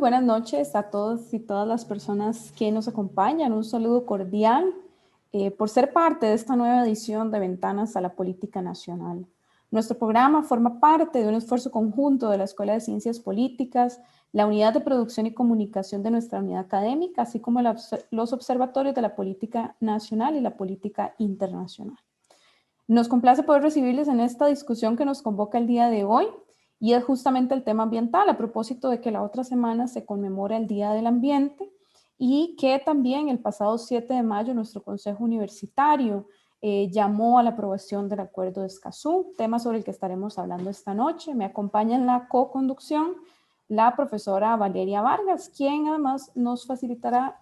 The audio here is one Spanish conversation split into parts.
buenas noches a todos y todas las personas que nos acompañan. Un saludo cordial por ser parte de esta nueva edición de Ventanas a la Política Nacional. Nuestro programa forma parte de un esfuerzo conjunto de la Escuela de Ciencias Políticas, la Unidad de Producción y Comunicación de nuestra unidad académica, así como los observatorios de la política nacional y la política internacional. Nos complace poder recibirles en esta discusión que nos convoca el día de hoy y es justamente el tema ambiental, a propósito de que la otra semana se conmemora el Día del Ambiente y que también el pasado 7 de mayo nuestro Consejo Universitario llamó a la aprobación del Acuerdo de Escazú, tema sobre el que estaremos hablando esta noche. Me acompaña en la co-conducción la profesora Valeria Vargas, quien además nos presentará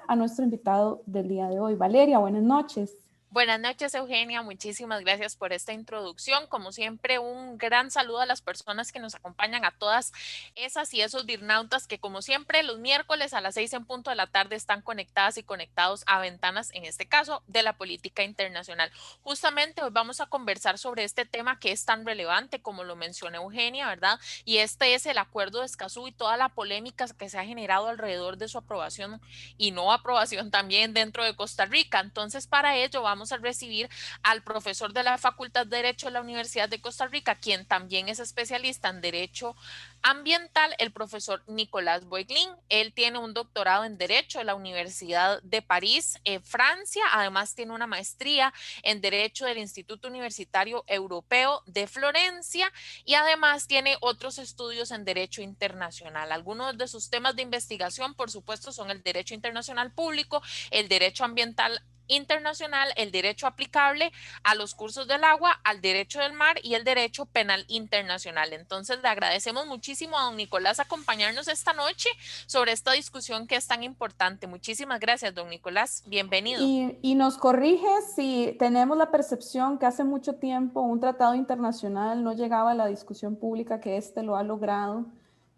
a nuestro invitado del día de hoy. Valeria, buenas noches. Buenas noches, Eugenia. Muchísimas gracias por esta introducción. Como siempre, un gran saludo a las personas que nos acompañan, a todas esas y esos dirnautas que, como siempre, los miércoles a las 6 en punto de la tarde están conectadas y conectados a Ventanas, en este caso, de la política internacional. Justamente hoy vamos a conversar sobre este tema que es tan relevante, como lo mencionó Eugenia, ¿verdad? Y este es el Acuerdo de Escazú y toda la polémica que se ha generado alrededor de su aprobación y no aprobación también dentro de Costa Rica. Entonces, para ello vamos a recibir al profesor de la Facultad de Derecho de la Universidad de Costa Rica, quien también es especialista en Derecho Ambiental, el profesor Nicolás Boiglin. Él tiene un doctorado en Derecho de la Universidad de París, Francia. Además, tiene una maestría en Derecho del Instituto Universitario Europeo de Florencia y además tiene otros estudios en Derecho Internacional. Algunos de sus temas de investigación, por supuesto, son el Derecho Internacional Público, el Derecho Ambiental internacional, el derecho aplicable a los cursos del agua, al derecho del mar y el derecho penal internacional. Entonces le agradecemos muchísimo a don Nicolás acompañarnos esta noche sobre esta discusión que es tan importante. Muchísimas gracias, don Nicolás. Bienvenido. Y nos corrige si tenemos la percepción que hace mucho tiempo un tratado internacional no llegaba a la discusión pública que este lo ha logrado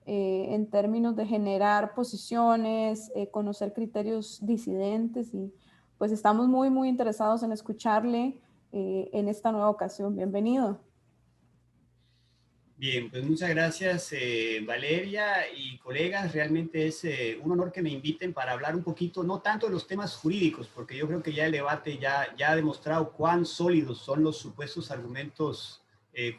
en términos de generar posiciones, conocer criterios disidentes y pues estamos muy interesados en escucharle en esta nueva ocasión. Bienvenido. Bien, pues muchas gracias Valeria y colegas. Realmente es un honor que me inviten para hablar un poquito, no tanto de los temas jurídicos, porque yo creo que ya el debate ya ha demostrado cuán sólidos son los supuestos argumentos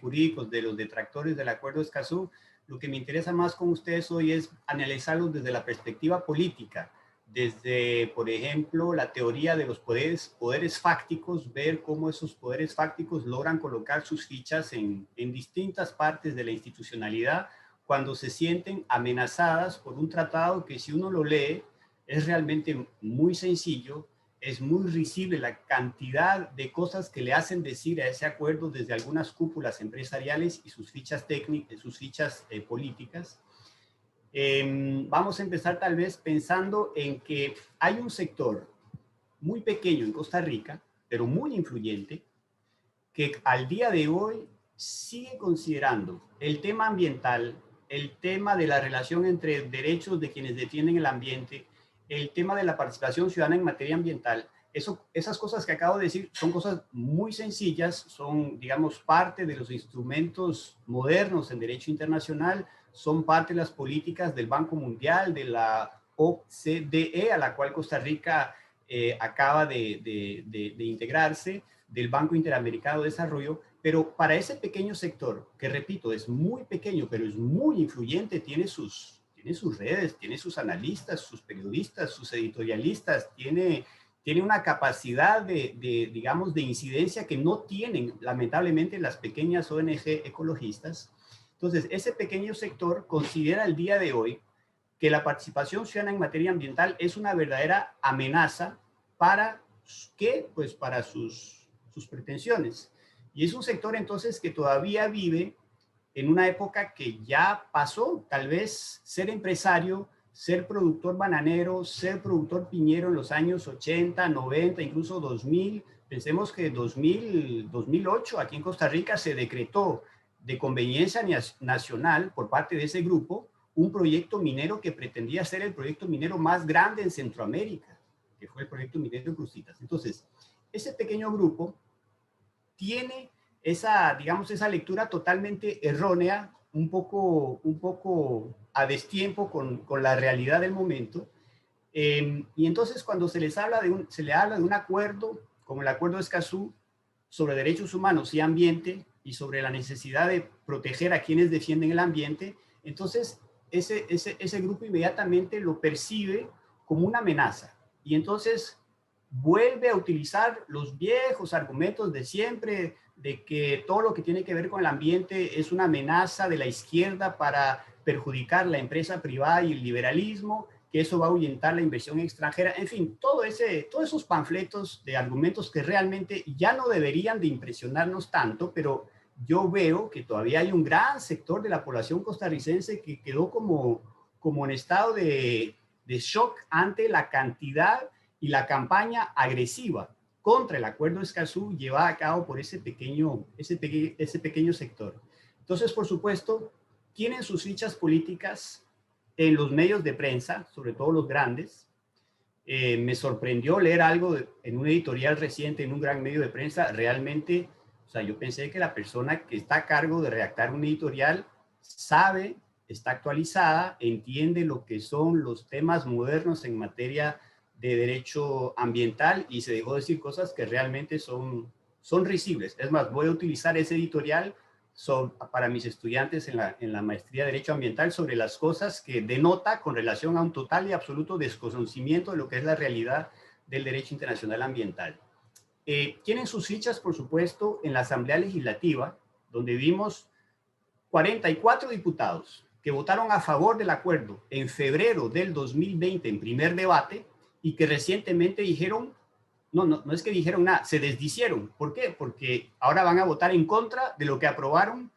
jurídicos de los detractores del Acuerdo de Escazú. Lo que me interesa más con ustedes hoy es analizarlos desde la perspectiva política, desde, por ejemplo, la teoría de los poderes fácticos, ver cómo esos poderes fácticos logran colocar sus fichas en distintas partes de la institucionalidad cuando se sienten amenazadas por un tratado que, si uno lo lee, es realmente muy sencillo, es muy risible la cantidad de cosas que le hacen decir a ese acuerdo desde algunas cúpulas empresariales y sus fichas técnicas, sus fichas políticas. Vamos a empezar tal vez pensando en que hay un sector muy pequeño en Costa Rica, pero muy influyente, que al día de hoy sigue considerando el tema ambiental, el tema de la relación entre derechos de quienes defienden el ambiente, el tema de la participación ciudadana en materia ambiental. Esas cosas que acabo de decir son cosas muy sencillas, son, digamos, parte de los instrumentos modernos en derecho internacional, son parte de las políticas del Banco Mundial, de la OCDE, a la cual Costa Rica acaba de integrarse, del Banco Interamericano de Desarrollo, pero para ese pequeño sector, que repito, es muy pequeño, pero es muy influyente, tiene sus redes, tiene sus analistas, sus periodistas, sus editorialistas, tiene una capacidad digamos, de incidencia que no tienen, lamentablemente, las pequeñas ONG ecologistas. Entonces, ese pequeño sector considera el día de hoy que la participación ciudadana en materia ambiental es una verdadera amenaza para ¿qué? Pues para sus pretensiones. Y es un sector entonces que todavía vive en una época que ya pasó, tal vez ser empresario, ser productor bananero, ser productor piñero en los años 80, 90, incluso 2000. Pensemos que en 2008 aquí en Costa Rica se decretó de conveniencia nacional por parte de ese grupo un proyecto minero que pretendía ser el proyecto minero más grande en Centroamérica, que fue el proyecto minero Cruzitas. Entonces, ese pequeño grupo tiene esa, digamos, esa lectura totalmente errónea, un poco a destiempo con la realidad del momento. Y entonces cuando se le habla de un acuerdo, como el Acuerdo de Escazú, sobre derechos humanos y ambiente, y sobre la necesidad de proteger a quienes defienden el ambiente, entonces ese grupo inmediatamente lo percibe como una amenaza. Y entonces vuelve a utilizar los viejos argumentos de siempre, de que todo lo que tiene que ver con el ambiente es una amenaza de la izquierda para perjudicar la empresa privada y el liberalismo, que eso va a ahuyentar la inversión extranjera. En fin, todos esos panfletos de argumentos que realmente ya no deberían de impresionarnos tanto, pero yo veo que todavía hay un gran sector de la población costarricense que quedó como en estado de shock ante la cantidad y la campaña agresiva contra el Acuerdo de Escazú llevada a cabo por ese pequeño sector. Entonces, por supuesto, tienen sus fichas políticas en los medios de prensa, sobre todo los grandes. Me sorprendió leer algo en un editorial reciente en un gran medio de prensa. Realmente, o sea, yo pensé que la persona que está a cargo de redactar un editorial sabe, está actualizada, entiende lo que son los temas modernos en materia de derecho ambiental y se dejó decir cosas que realmente son risibles. Es más, voy a utilizar ese editorial para mis estudiantes en la maestría de Derecho Ambiental sobre las cosas que denota con relación a un total y absoluto desconocimiento de lo que es la realidad del derecho internacional ambiental. Tienen sus fichas, por supuesto, en la Asamblea Legislativa, donde vimos 44 diputados que votaron a favor del acuerdo en febrero del 2020 en primer debate y que recientemente dijeron, no es que dijeron nada, se desdicieron. ¿Por qué? Porque ahora van a votar en contra de lo que aprobaron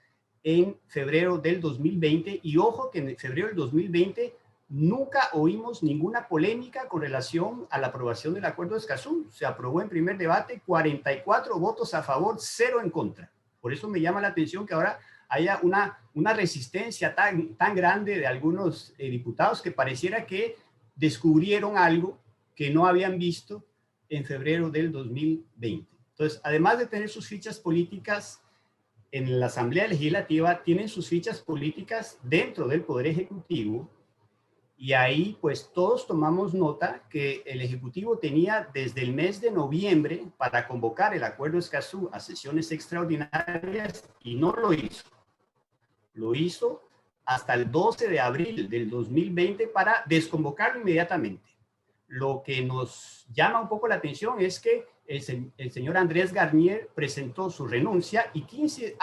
en febrero del 2020. Y ojo que en febrero del 2020 nunca oímos ninguna polémica con relación a la aprobación del Acuerdo de Escazú. Se aprobó en primer debate, 44 votos a favor, 0 en contra. Por eso me llama la atención que ahora haya una resistencia tan grande de algunos diputados que pareciera que descubrieron algo que no habían visto en febrero del 2020. Entonces, además de tener sus fichas políticas en la Asamblea Legislativa, tienen sus fichas políticas dentro del Poder Ejecutivo, y ahí pues todos tomamos nota que el Ejecutivo tenía desde el mes de noviembre para convocar el Acuerdo Escazú a sesiones extraordinarias y no lo hizo. Lo hizo hasta el 12 de abril del 2020 para desconvocarlo inmediatamente. Lo que nos llama un poco la atención es que el señor Andrés Garnier presentó su renuncia y 15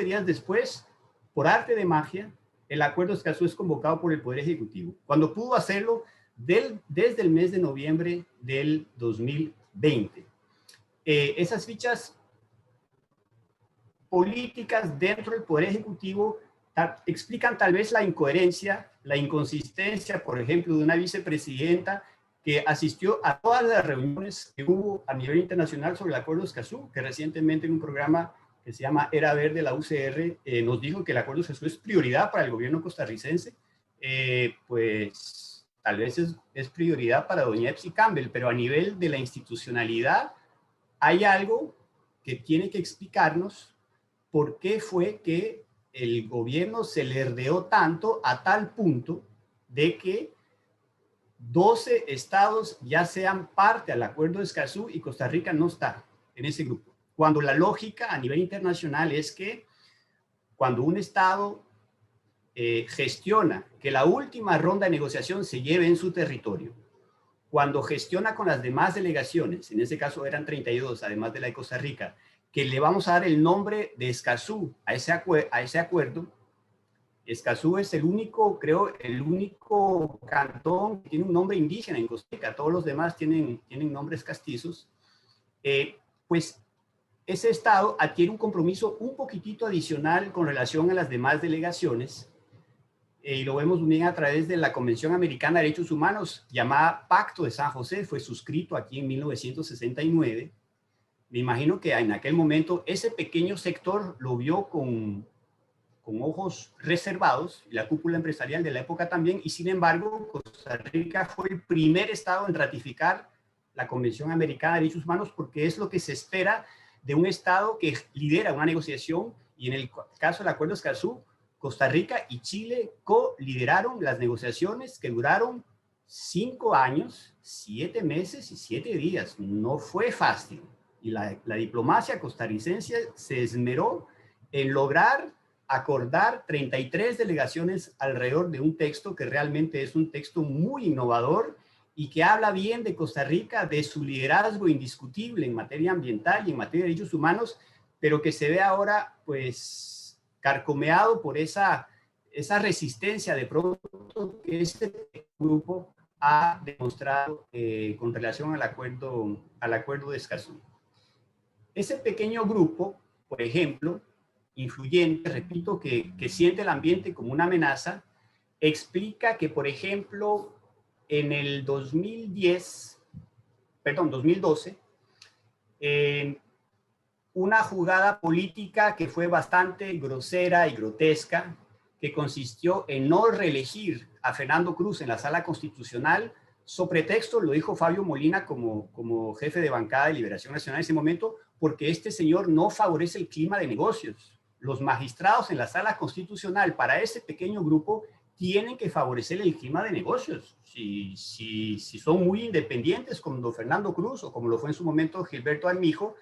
días después, por arte de magia, el Acuerdo Escazú es convocado por el Poder Ejecutivo, cuando pudo hacerlo desde el mes de noviembre del 2020. Esas fichas políticas dentro del Poder Ejecutivo explican tal vez la incoherencia, la inconsistencia, por ejemplo, de una vicepresidenta que asistió a todas las reuniones que hubo a nivel internacional sobre el Acuerdo Escazú, que recientemente en un programa que se llama Era Verde, la UCR, nos dijo que el Acuerdo Escazú es prioridad para el gobierno costarricense. Pues tal vez es prioridad para doña Epsi Campbell, pero a nivel de la institucionalidad hay algo que tiene que explicarnos por qué fue que el gobierno se le herdeó tanto a tal punto de que 12 estados ya sean parte al Acuerdo de Escazú y Costa Rica no está en ese grupo. Cuando la lógica a nivel internacional es que cuando un estado gestiona que la última ronda de negociación se lleve en su territorio, cuando gestiona con las demás delegaciones, en ese caso eran 32, además de la de Costa Rica, que le vamos a dar el nombre de Escazú a ese acuerdo. Escazú es el único cantón que tiene un nombre indígena en Costa Rica. Todos los demás tienen nombres castizos. Pues ese estado adquiere un compromiso un poquitito adicional con relación a las demás delegaciones. Y lo vemos bien a través de la Convención Americana de Derechos Humanos, llamada Pacto de San José. Fue suscrito aquí en 1969. Me imagino que en aquel momento ese pequeño sector lo vio con ojos reservados, y la cúpula empresarial de la época también, y sin embargo Costa Rica fue el primer estado en ratificar la Convención Americana de Derechos Humanos, porque es lo que se espera de un estado que lidera una negociación, y en el caso del Acuerdo Escazú, Costa Rica y Chile co-lideraron las negociaciones que duraron 5 años, 7 meses y 7 días. No fue fácil. Y la diplomacia costarricense se esmeró en lograr acordar 33 delegaciones alrededor de un texto que realmente es un texto muy innovador y que habla bien de Costa Rica, de su liderazgo indiscutible en materia ambiental y en materia de derechos humanos, pero que se ve ahora pues carcomeado por esa resistencia de pronto que este grupo ha demostrado con relación al acuerdo de Escazú. Ese pequeño grupo, por ejemplo, influyente, repito, que siente el ambiente como una amenaza, explica que, por ejemplo, en el 2012, una jugada política que fue bastante grosera y grotesca, que consistió en no reelegir a Fernando Cruz en la Sala Constitucional, sobre pretexto, lo dijo Fabio Molina como jefe de bancada de Liberación Nacional en ese momento, porque este señor no favorece el clima de negocios. Los magistrados en la Sala Constitucional para ese pequeño grupo tienen que favorecer el clima de negocios. Si son muy independientes, como don Fernando Cruz o como lo fue en su momento Gilberto Armijo,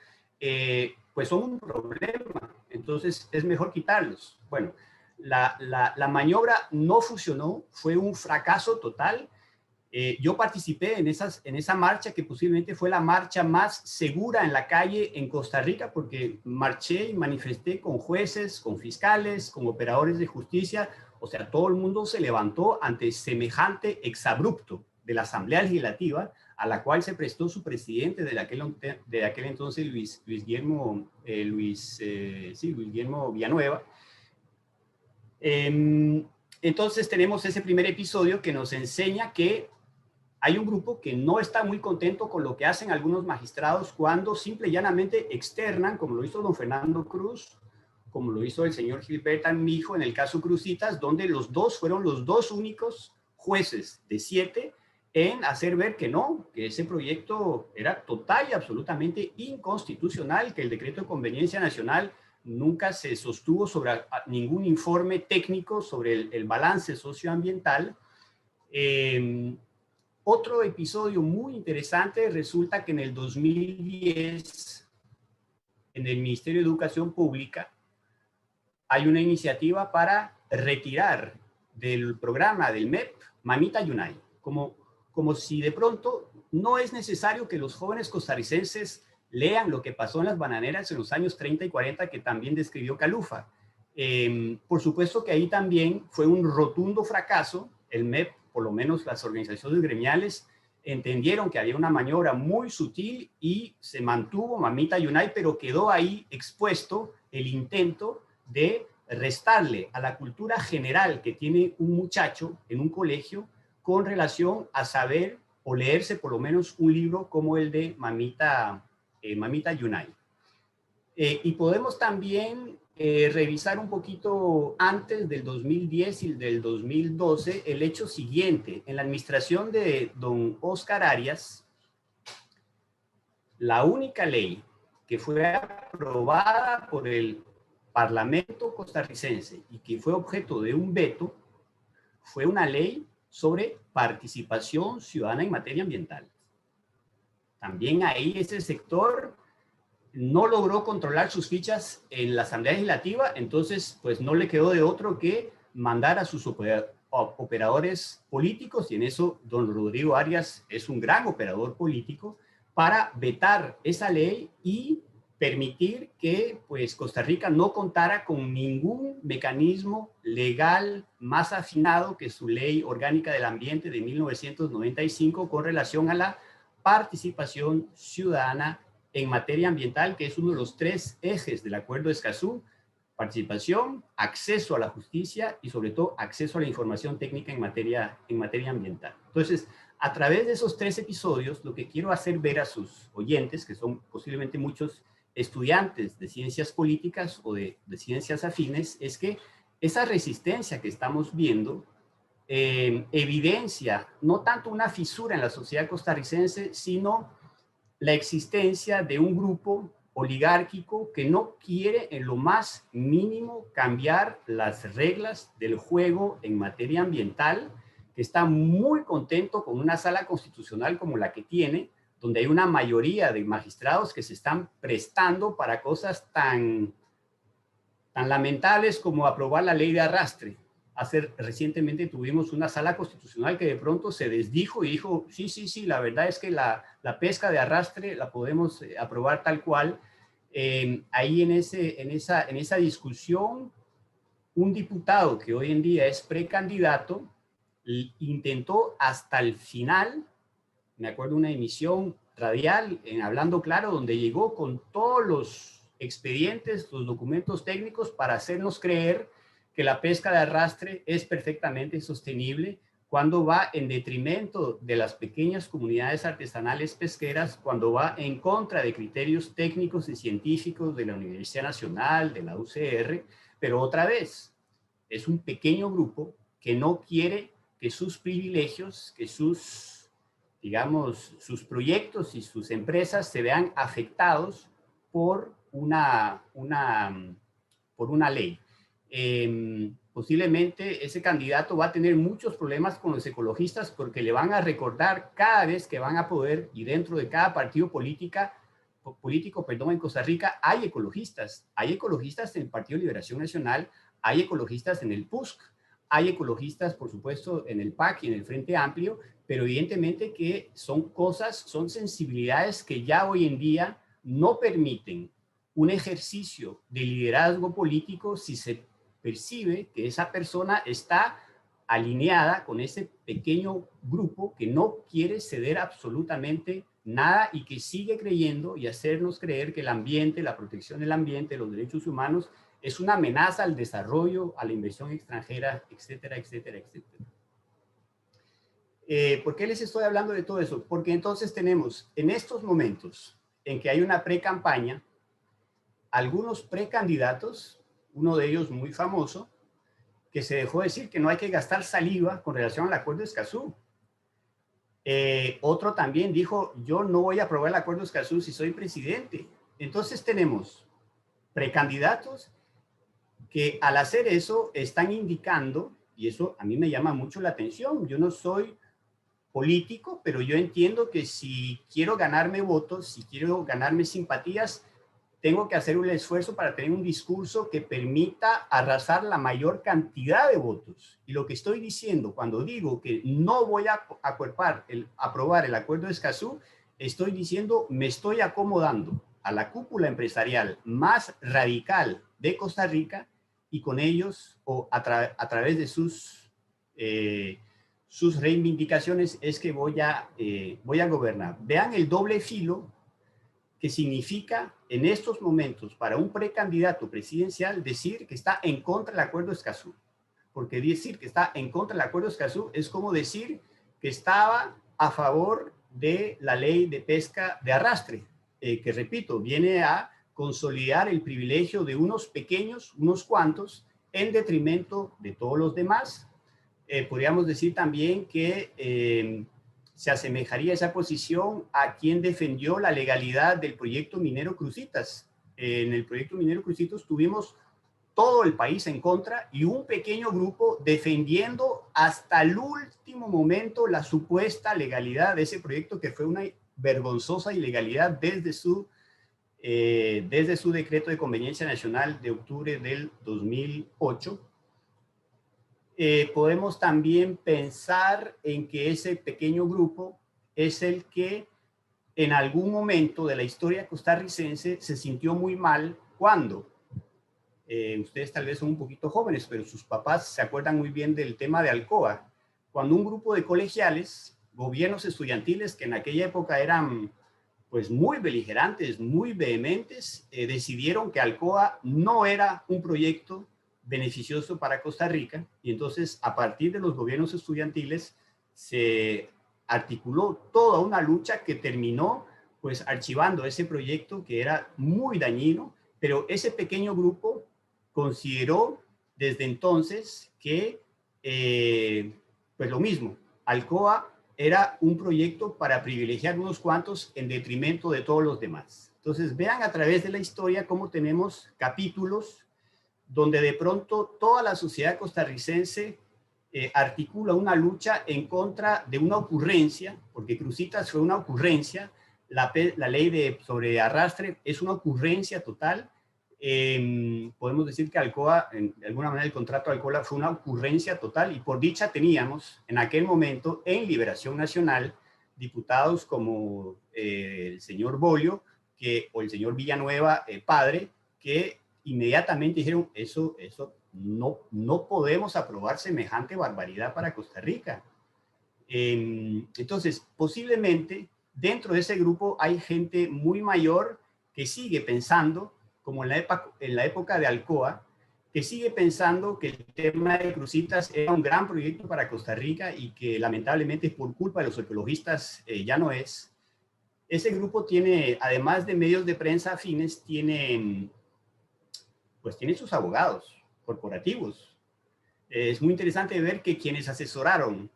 pues son un problema. Entonces es mejor quitarlos. Bueno, la maniobra no funcionó, fue un fracaso total. Yo participé en esa marcha que posiblemente fue la marcha más segura en la calle en Costa Rica, porque marché y manifesté con jueces, con fiscales, con operadores de justicia. O sea, todo el mundo se levantó ante semejante exabrupto de la Asamblea Legislativa, a la cual se prestó su presidente de aquel entonces, Luis Guillermo Villanueva. Entonces tenemos ese primer episodio que nos enseña que hay un grupo que no está muy contento con lo que hacen algunos magistrados cuando simple y llanamente externan, como lo hizo don Fernando Cruz, como lo hizo el señor Gilberto Armijo en el caso Cruzitas, donde los dos fueron los dos únicos jueces de 7 en hacer ver que no, que ese proyecto era total y absolutamente inconstitucional, que el decreto de conveniencia nacional nunca se sostuvo sobre ningún informe técnico sobre el balance socioambiental. Otro episodio muy interesante resulta que en el 2010, en el Ministerio de Educación Pública, hay una iniciativa para retirar del programa del MEP Mamita Yunay, como si de pronto no es necesario que los jóvenes costarricenses lean lo que pasó en las bananeras en los años 30 y 40 que también describió Calufa. Por supuesto que ahí también fue un rotundo fracaso. El MEP, por lo menos las organizaciones gremiales, entendieron que había una maniobra muy sutil y se mantuvo Mamita Yunay, pero quedó ahí expuesto el intento de restarle a la cultura general que tiene un muchacho en un colegio con relación a saber o leerse por lo menos un libro como el de Mamita Yunay. Y podemos también revisar un poquito antes del 2010 y del 2012 el hecho siguiente. En la administración de don Oscar Arias, la única ley que fue aprobada por el Parlamento costarricense y que fue objeto de un veto fue una ley sobre participación ciudadana en materia ambiental. También ahí ese sector no logró controlar sus fichas en la Asamblea Legislativa, entonces pues no le quedó de otro que mandar a sus operadores políticos, y en eso don Rodrigo Arias es un gran operador político, para vetar esa ley y permitir que pues Costa Rica no contara con ningún mecanismo legal más afinado que su Ley Orgánica del Ambiente de 1995 con relación a la participación ciudadana en materia ambiental, que es uno de los 3 ejes del Acuerdo de Escazú: participación, acceso a la justicia y sobre todo acceso a la información técnica en materia ambiental. Entonces, a través de esos 3 episodios, lo que quiero hacer ver a sus oyentes, que son posiblemente muchos estudiantes de ciencias políticas o de ciencias afines, es que esa resistencia que estamos viendo evidencia no tanto una fisura en la sociedad costarricense, sino la existencia de un grupo oligárquico que no quiere en lo más mínimo cambiar las reglas del juego en materia ambiental, que está muy contento con una sala constitucional como la que tiene, donde hay una mayoría de magistrados que se están prestando para cosas tan lamentables como aprobar la ley de arrastre. Recientemente tuvimos una sala constitucional que de pronto se desdijo y dijo, sí, la verdad es que la pesca de arrastre la podemos aprobar tal cual. Ahí en esa discusión, un diputado que hoy en día es precandidato intentó hasta el final, me acuerdo una emisión radial en Hablando Claro, donde llegó con todos los expedientes, los documentos técnicos para hacernos creer que la pesca de arrastre es perfectamente sostenible, cuando va en detrimento de las pequeñas comunidades artesanales pesqueras, cuando va en contra de criterios técnicos y científicos de la Universidad Nacional, de la UCR, pero otra vez, es un pequeño grupo que no quiere que sus privilegios, que sus, digamos, sus proyectos y sus empresas se vean afectados por una ley. Posiblemente ese candidato va a tener muchos problemas con los ecologistas porque le van a recordar cada vez que van a poder, y dentro de cada partido político, en Costa Rica hay ecologistas en el Partido de Liberación Nacional, hay ecologistas en el PUSC, hay ecologistas, por supuesto, en el PAC y en el Frente Amplio, pero evidentemente que son sensibilidades que ya hoy en día no permiten un ejercicio de liderazgo político si se percibe que esa persona está alineada con ese pequeño grupo que no quiere ceder absolutamente nada y que sigue creyendo y hacernos creer que el ambiente, la protección del ambiente, los derechos humanos, es una amenaza al desarrollo, a la inversión extranjera, etcétera, etcétera, etcétera. ¿Por qué les estoy hablando de todo eso? Porque entonces tenemos en estos momentos en que hay una pre-campaña, algunos precandidatos, uno de ellos muy famoso, que se dejó decir que no hay que gastar saliva con relación al acuerdo de Escazú. Otro también dijo, yo no voy a aprobar el acuerdo de Escazú si soy presidente. Entonces tenemos precandidatos que al hacer eso están indicando, y eso a mí me llama mucho la atención, yo no soy político, pero yo entiendo que si quiero ganarme votos, si quiero ganarme simpatías, tengo que hacer un esfuerzo para tener un discurso que permita arrasar la mayor cantidad de votos. Y lo que estoy diciendo cuando digo que no voy a aprobar el acuerdo de Escazú, estoy diciendo me estoy acomodando a la cúpula empresarial más radical de Costa Rica y con ellos o a través de sus reivindicaciones es que voy a gobernar. Vean el doble filo que significa en estos momentos para un precandidato presidencial decir que está en contra del acuerdo de Escazú. Porque decir que está en contra del acuerdo de Escazú es como decir que estaba a favor de la ley de pesca de arrastre, que repito, viene a consolidar el privilegio de unos pequeños, unos cuantos, en detrimento de todos los demás. Podríamos decir también que se asemejaría esa posición a quien defendió la legalidad del proyecto minero Cruzitas. En el proyecto minero Cruzitas tuvimos todo el país en contra y un pequeño grupo defendiendo hasta el último momento la supuesta legalidad de ese proyecto, que fue una vergonzosa ilegalidad desde su decreto de conveniencia nacional de octubre del 2008. Podemos también pensar en que ese pequeño grupo es el que en algún momento de la historia costarricense se sintió muy mal cuando, ustedes tal vez son un poquito jóvenes, pero sus papás se acuerdan muy bien del tema de Alcoa, cuando un grupo de colegiales, gobiernos estudiantiles que en aquella época eran pues muy beligerantes, muy vehementes, decidieron que Alcoa no era un proyecto beneficioso para Costa Rica, y entonces a partir de los gobiernos estudiantiles se articuló toda una lucha que terminó pues archivando ese proyecto que era muy dañino, pero ese pequeño grupo consideró desde entonces que pues lo mismo, Alcoa era un proyecto para privilegiar unos cuantos en detrimento de todos los demás. Entonces, vean a través de la historia cómo tenemos capítulos donde de pronto toda la sociedad costarricense articula una lucha en contra de una ocurrencia, porque Cruzitas fue una ocurrencia, la ley sobre arrastre es una ocurrencia total. Podemos decir que Alcoa, de alguna manera el contrato de Alcoa fue una ocurrencia total, y por dicha teníamos en aquel momento en Liberación Nacional diputados como el señor Bolio o el señor Villanueva, padre, que inmediatamente dijeron, eso no podemos aprobar semejante barbaridad para Costa Rica. Entonces, posiblemente dentro de ese grupo hay gente muy mayor que sigue pensando, como en la época de Alcoa, que sigue pensando que el tema de Cruzitas era un gran proyecto para Costa Rica y que lamentablemente por culpa de los ecologistas ya no es. Ese grupo tiene, además de medios de prensa afines, tiene sus abogados corporativos. Es muy interesante ver que quienes asesoraron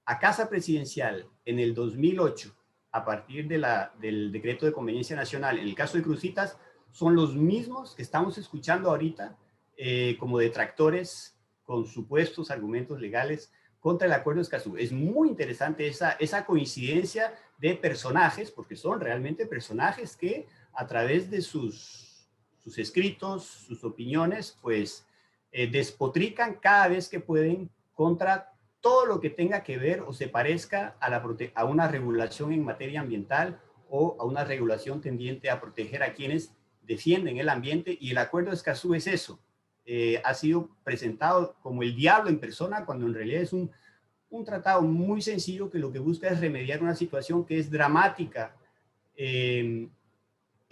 a Casa Presidencial en el 2008, a partir del decreto de conveniencia nacional, en el caso de Cruzitas, son los mismos que estamos escuchando ahorita como detractores con supuestos argumentos legales contra el Acuerdo de Escazú. Es muy interesante esa coincidencia de personajes, porque son realmente personajes que a través de sus escritos, sus opiniones, pues despotrican cada vez que pueden contra todo lo que tenga que ver o se parezca a una regulación en materia ambiental o a una regulación tendiente a proteger a quienes defienden el ambiente, y el Acuerdo de Escazú es eso. Ha sido presentado como el diablo en persona, cuando en realidad es un tratado muy sencillo que lo que busca es remediar una situación que es dramática en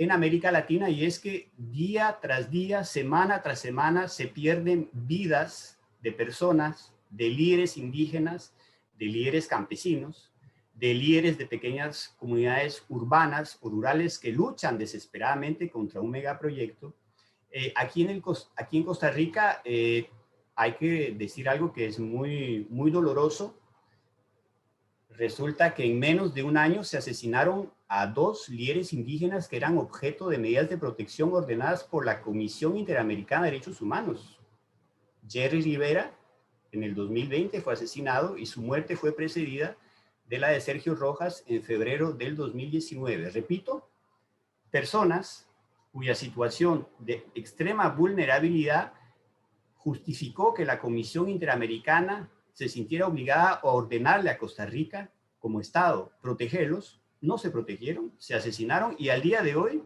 América Latina, y es que día tras día, semana tras semana, se pierden vidas de personas, de líderes indígenas, de líderes campesinos, de líderes de pequeñas comunidades urbanas o rurales que luchan desesperadamente contra un megaproyecto. Aquí en Costa Rica hay que decir algo que es muy, muy doloroso. Resulta que en menos de un año se asesinaron a 2 líderes indígenas que eran objeto de medidas de protección ordenadas por la Comisión Interamericana de Derechos Humanos. Jerry Rivera, en el 2020, fue asesinado y su muerte fue precedida de la de Sergio Rojas en febrero del 2019. Repito, personas cuya situación de extrema vulnerabilidad justificó que la Comisión Interamericana se sintiera obligada a ordenarle a Costa Rica como Estado protegerlos. No se protegieron, se asesinaron, y al día de hoy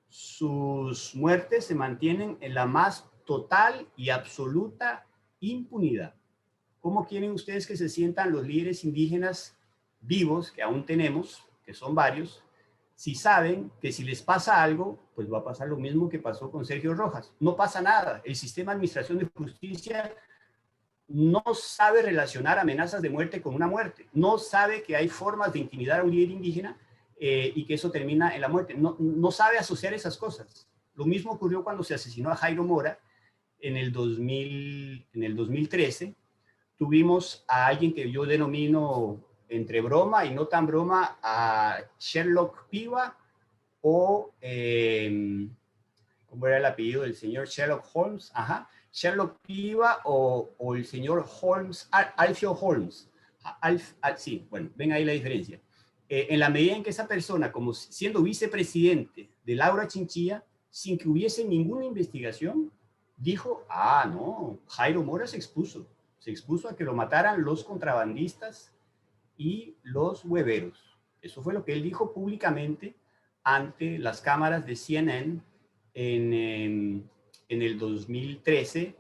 sus muertes se mantienen en la más total y absoluta impunidad. ¿Cómo quieren ustedes que se sientan los líderes indígenas vivos, que aún tenemos, que son varios, si saben que si les pasa algo, pues va a pasar lo mismo que pasó con Sergio Rojas? No pasa nada. El sistema de administración de justicia no sabe relacionar amenazas de muerte con una muerte. No sabe que hay formas de intimidar a un líder indígena y que eso termina en la muerte. No sabe asociar esas cosas. Lo mismo ocurrió cuando se asesinó a Jairo Mora en el 2013. Tuvimos a alguien que yo denomino, entre broma y no tan broma, a Sherlock Piva, o, ¿cómo era el apellido del señor? Sherlock Holmes, ajá. Sherlock Piva o el señor Holmes, Alfio Holmes. Sí, bueno, ven ahí la diferencia. En la medida en que esa persona, como siendo vicepresidente de Laura Chinchilla, sin que hubiese ninguna investigación, dijo, no, Jairo Mora se expuso a que lo mataran los contrabandistas y los hueveros. Eso fue lo que él dijo públicamente ante las cámaras de CNN en el 2013.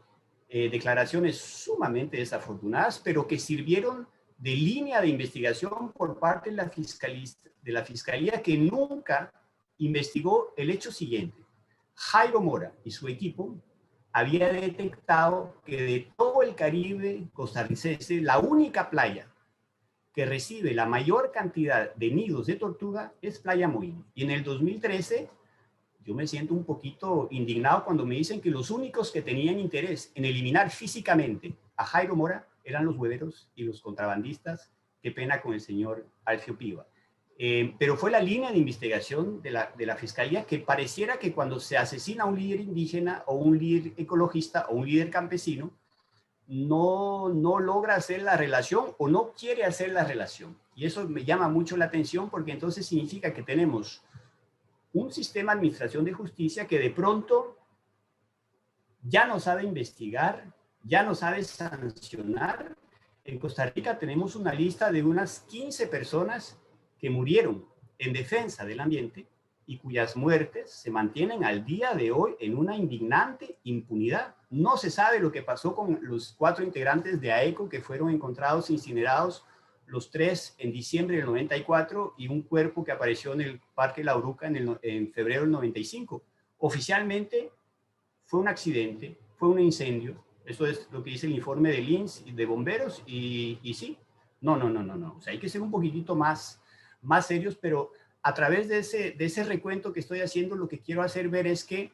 Declaraciones sumamente desafortunadas, pero que sirvieron de línea de investigación por parte de la fiscalía, que nunca investigó el hecho siguiente. Jairo Mora y su equipo había detectado que de todo el Caribe costarricense, la única playa que recibe la mayor cantidad de nidos de tortuga es Playa Moín. Y en el 2013, yo me siento un poquito indignado cuando me dicen que los únicos que tenían interés en eliminar físicamente a Jairo Mora eran los hueveros y los contrabandistas. Qué pena con el señor Alfio Piva. Pero fue la línea de investigación de la Fiscalía, que pareciera que cuando se asesina a un líder indígena o un líder ecologista o un líder campesino, no logra hacer la relación o no quiere hacer la relación. Y eso me llama mucho la atención, porque entonces significa que tenemos un sistema de administración de justicia que de pronto ya no sabe investigar, ya no sabe sancionar. En Costa Rica tenemos una lista de unas 15 personas que murieron en defensa del ambiente y cuyas muertes se mantienen al día de hoy en una indignante impunidad. No se sabe lo que pasó con los 4 integrantes de AECO que fueron encontrados incinerados, los 3 en diciembre del 94, y un cuerpo que apareció en el Parque La Uruca en febrero del 95. Oficialmente fue un accidente, fue un incendio. Eso es lo que dice el informe del INS y de bomberos, y sí. No. O sea, hay que ser un poquitito más serios, pero a través de ese recuento que estoy haciendo, lo que quiero hacer ver es que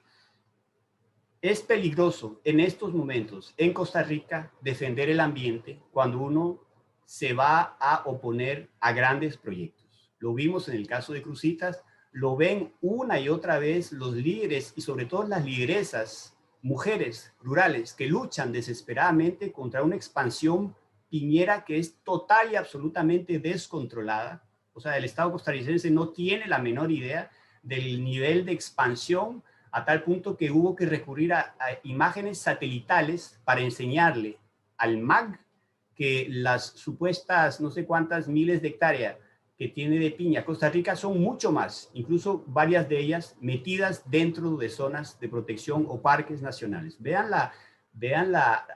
es peligroso en estos momentos en Costa Rica defender el ambiente cuando uno se va a oponer a grandes proyectos. Lo vimos en el caso de Cruzitas, lo ven una y otra vez los líderes y sobre todo las lideresas, mujeres rurales que luchan desesperadamente contra una expansión piñera que es total y absolutamente descontrolada. O sea, el Estado costarricense no tiene la menor idea del nivel de expansión, a tal punto que hubo que recurrir a imágenes satelitales para enseñarle al MAG que las supuestas no sé cuántas miles de hectáreas que tiene de piña Costa Rica son mucho más, incluso varias de ellas metidas dentro de zonas de protección o parques nacionales. Véanla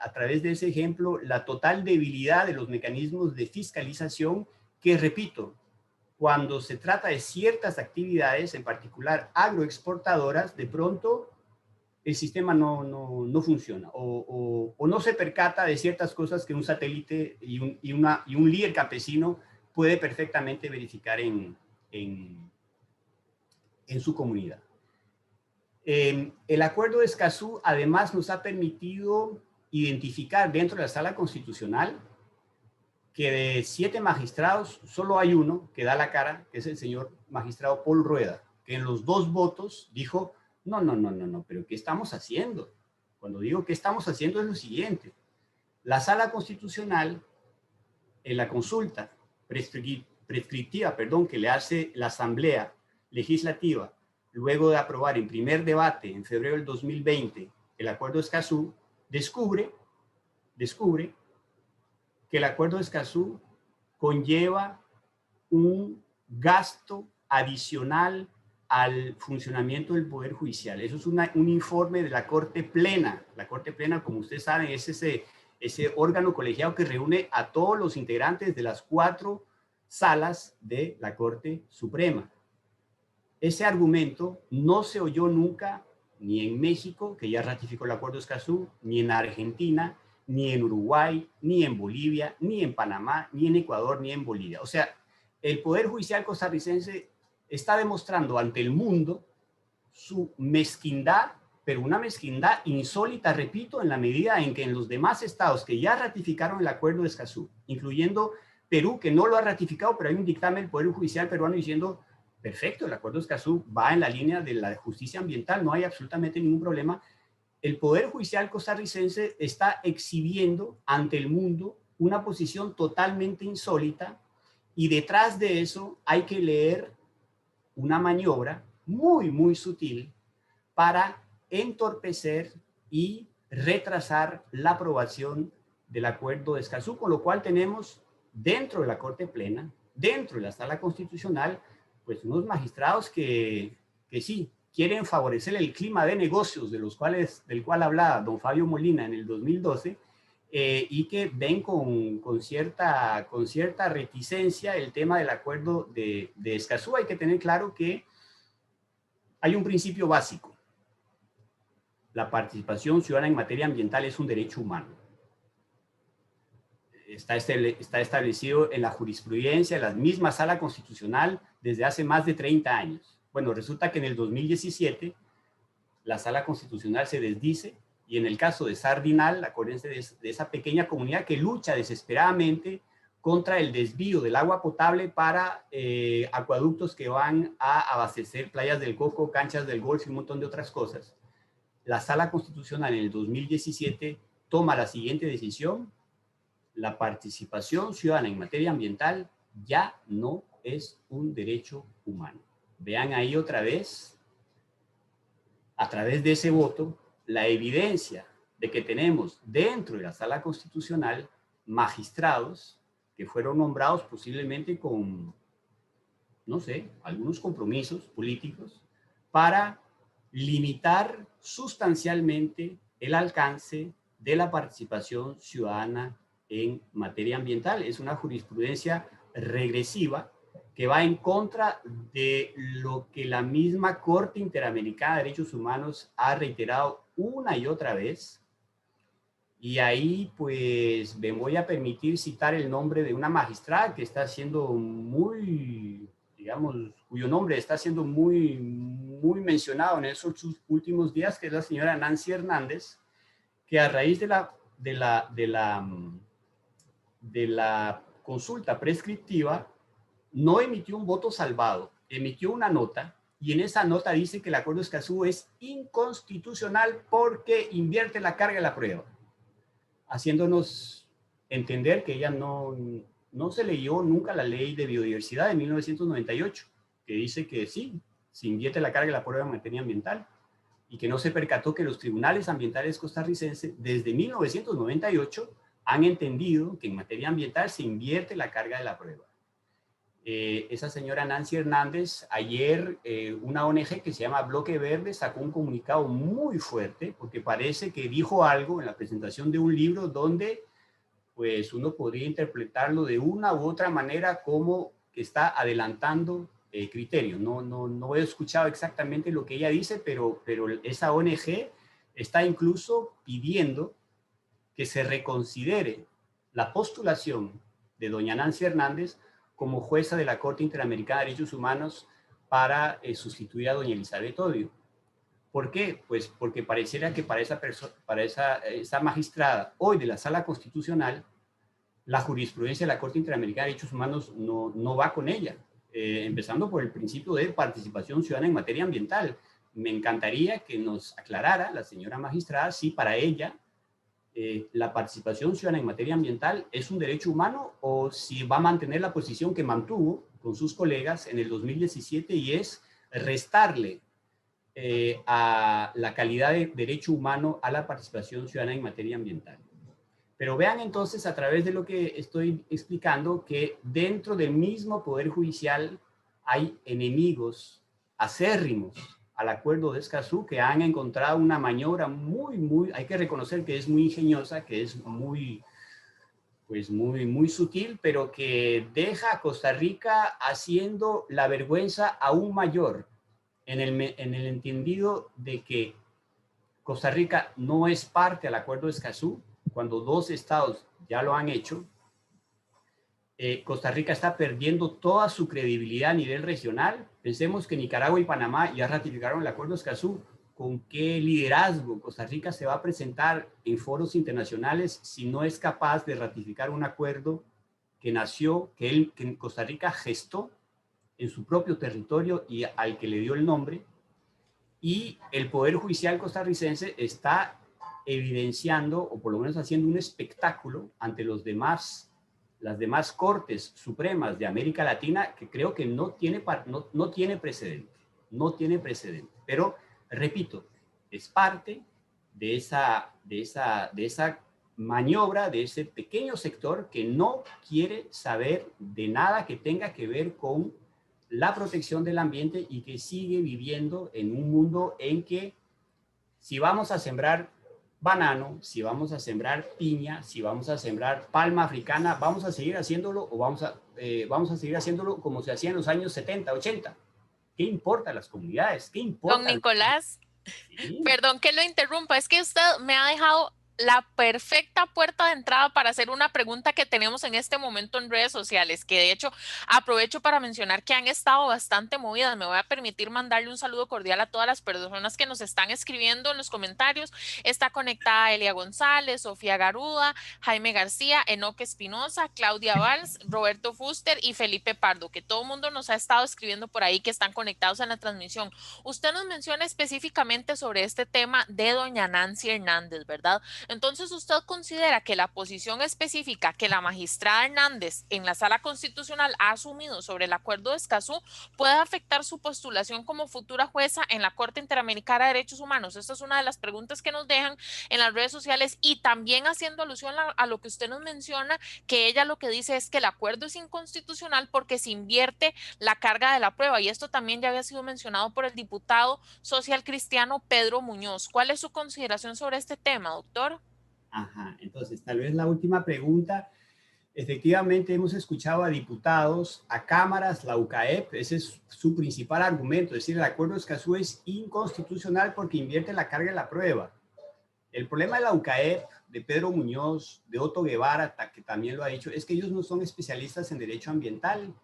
a través de ese ejemplo, la total debilidad de los mecanismos de fiscalización que, repito, cuando se trata de ciertas actividades, en particular agroexportadoras, de pronto el sistema no funciona o no se percata de ciertas cosas que un satélite y un líder campesino puede perfectamente verificar en su comunidad. El Acuerdo de Escazú además nos ha permitido identificar dentro de la Sala Constitucional que de 7 magistrados solo hay uno que da la cara, que es el señor magistrado Paul Rueda, que en los 2 votos dijo: no, pero ¿qué estamos haciendo? Cuando digo ¿qué estamos haciendo? Es lo siguiente: la Sala Constitucional, en la consulta prescriptiva, que le hace la Asamblea Legislativa, luego de aprobar en primer debate en febrero del 2020 el Acuerdo de Escazú, descubre que el Acuerdo de Escazú conlleva un gasto adicional al funcionamiento del Poder Judicial. Eso es un informe de la Corte Plena. La Corte Plena, como ustedes saben, es ese órgano colegiado que reúne a todos los integrantes de las 4 salas de la Corte Suprema. Ese argumento no se oyó nunca ni en México, que ya ratificó el Acuerdo de Escazú, ni en Argentina, ni en Uruguay, ni en Bolivia, ni en Panamá, ni en Ecuador, ni en Bolivia. O sea, el Poder Judicial costarricense está demostrando ante el mundo su mezquindad, pero una mezquindad insólita, repito, en la medida en que en los demás estados que ya ratificaron el Acuerdo de Escazú, incluyendo Perú, que no lo ha ratificado, pero hay un dictamen del Poder Judicial peruano diciendo: perfecto, el Acuerdo de Escazú va en la línea de la justicia ambiental, no hay absolutamente ningún problema. El Poder Judicial costarricense está exhibiendo ante el mundo una posición totalmente insólita, y detrás de eso hay que leer una maniobra muy sutil para entorpecer y retrasar la aprobación del Acuerdo de Escazú, con lo cual tenemos dentro de la Corte Plena, dentro de la Sala Constitucional, pues unos magistrados que sí quieren favorecer el clima de negocios del cual hablaba don Fabio Molina en el 2012, y que ven con cierta reticencia el tema del Acuerdo de Escazú. Hay que tener claro que hay un principio básico: la participación ciudadana en materia ambiental es un derecho humano. Está establecido en la jurisprudencia, en la misma Sala Constitucional, desde hace más de 30 años. Bueno, resulta que en el 2017 la Sala Constitucional se desdice, y en el caso de Sardinal, acuérdense de esa pequeña comunidad que lucha desesperadamente contra el desvío del agua potable para acueductos que van a abastecer playas del Coco, canchas del golf y un montón de otras cosas. La Sala Constitucional en el 2017 toma la siguiente decisión: la participación ciudadana en materia ambiental ya no es un derecho humano. Vean ahí otra vez, a través de ese voto, la evidencia de que tenemos dentro de la Sala Constitucional magistrados que fueron nombrados posiblemente con, no sé, algunos compromisos políticos para limitar sustancialmente el alcance de la participación ciudadana en materia ambiental. Es una jurisprudencia regresiva que va en contra de lo que la misma Corte Interamericana de Derechos Humanos ha reiterado una y otra vez. Y ahí pues me voy a permitir citar el nombre de una magistrada que está siendo muy, digamos, cuyo nombre está siendo muy mencionado en esos últimos días, que es la señora Nancy Hernández, que a raíz de la consulta prescriptiva no emitió un voto salvado, emitió una nota, y en esa nota dice que el Acuerdo de Escazú es inconstitucional porque invierte la carga de la prueba, haciéndonos entender que ella no se leyó nunca la Ley de Biodiversidad de 1998, que dice que sí, se invierte la carga de la prueba en materia ambiental, y que no se percató que los tribunales ambientales costarricenses desde 1998 han entendido que en materia ambiental se invierte la carga de la prueba. Esa señora Nancy Hernández, ayer una ONG que se llama Bloque Verde sacó un comunicado muy fuerte porque parece que dijo algo en la presentación de un libro donde pues uno podría interpretarlo de una u otra manera como que está adelantando criterios. No he escuchado exactamente lo que ella dice, pero esa ONG está incluso pidiendo que se reconsidere la postulación de doña Nancy Hernández como jueza de la Corte Interamericana de Derechos Humanos para sustituir a doña Elizabeth Odio. ¿Por qué? Pues porque pareciera que para esa magistrada hoy de la Sala Constitucional, la jurisprudencia de la Corte Interamericana de Derechos Humanos no va con ella, empezando por el principio de participación ciudadana en materia ambiental. Me encantaría que nos aclarara la señora magistrada si para ella la participación ciudadana en materia ambiental es un derecho humano o si va a mantener la posición que mantuvo con sus colegas en el 2017, y es restarle a la calidad de derecho humano a la participación ciudadana en materia ambiental. Pero vean entonces, a través de lo que estoy explicando, que dentro del mismo Poder Judicial hay enemigos acérrimos al Acuerdo de Escazú que han encontrado una maniobra hay que reconocer que es muy ingeniosa, que es muy sutil, pero que deja a Costa Rica haciendo la vergüenza aún mayor, en el entendido de que Costa Rica no es parte del Acuerdo de Escazú, cuando dos estados ya lo han hecho. Costa Rica está perdiendo toda su credibilidad a nivel regional. Pensemos que Nicaragua y Panamá ya ratificaron el Acuerdo de Escazú. ¿Con qué liderazgo Costa Rica se va a presentar en foros internacionales si no es capaz de ratificar un acuerdo que nació, que Costa Rica gestó en su propio territorio y al que le dio el nombre? Y el Poder Judicial costarricense está evidenciando, o por lo menos haciendo un espectáculo ante las demás cortes supremas de América Latina, que creo que no tiene precedente. No tiene precedente. Pero, repito, es parte de esa maniobra, de ese pequeño sector que no quiere saber de nada que tenga que ver con la protección del ambiente y que sigue viviendo en un mundo en que si vamos a sembrar banano, si vamos a sembrar piña, si vamos a sembrar palma africana, vamos a seguir haciéndolo o vamos a seguir haciéndolo como se hacía en los años 70, 80. ¿Qué importa las comunidades? ¿Qué importa? Don Nicolás, Sí. perdón que lo interrumpa, es que usted me ha dejado la perfecta puerta de entrada para hacer una pregunta que tenemos en este momento en redes sociales, que de hecho aprovecho para mencionar que han estado bastante movidas. Me voy a permitir mandarle un saludo cordial a todas las personas que nos están escribiendo en los comentarios. Está conectada Elia González, Sofía Garuda, Jaime García, Enoque Espinosa, Claudia Valls, Roberto Fuster y Felipe Pardo, que todo el mundo nos ha estado escribiendo por ahí que están conectados en la transmisión. Usted nos menciona específicamente sobre este tema de doña Nancy Hernández, ¿verdad? Entonces, ¿usted considera que la posición específica que la magistrada Hernández en la Sala Constitucional ha asumido sobre el Acuerdo de Escazú puede afectar su postulación como futura jueza en la Corte Interamericana de Derechos Humanos? Esta es una de las preguntas que nos dejan en las redes sociales, y también haciendo alusión a lo que usted nos menciona, que ella lo que dice es que el acuerdo es inconstitucional porque se invierte la carga de la prueba, y esto también ya había sido mencionado por el diputado social cristiano Pedro Muñoz. ¿Cuál es su consideración sobre este tema, doctor? Ajá, entonces tal vez la última pregunta. Efectivamente hemos escuchado a diputados, a cámaras, la UCAEP, ese es su principal argumento, es decir, el acuerdo de Escazú es inconstitucional porque invierte la carga de la prueba. El problema de la UCAEP, de Pedro Muñoz, de Otto Guevara, que también lo ha dicho, es que ellos no son especialistas en derecho ambiental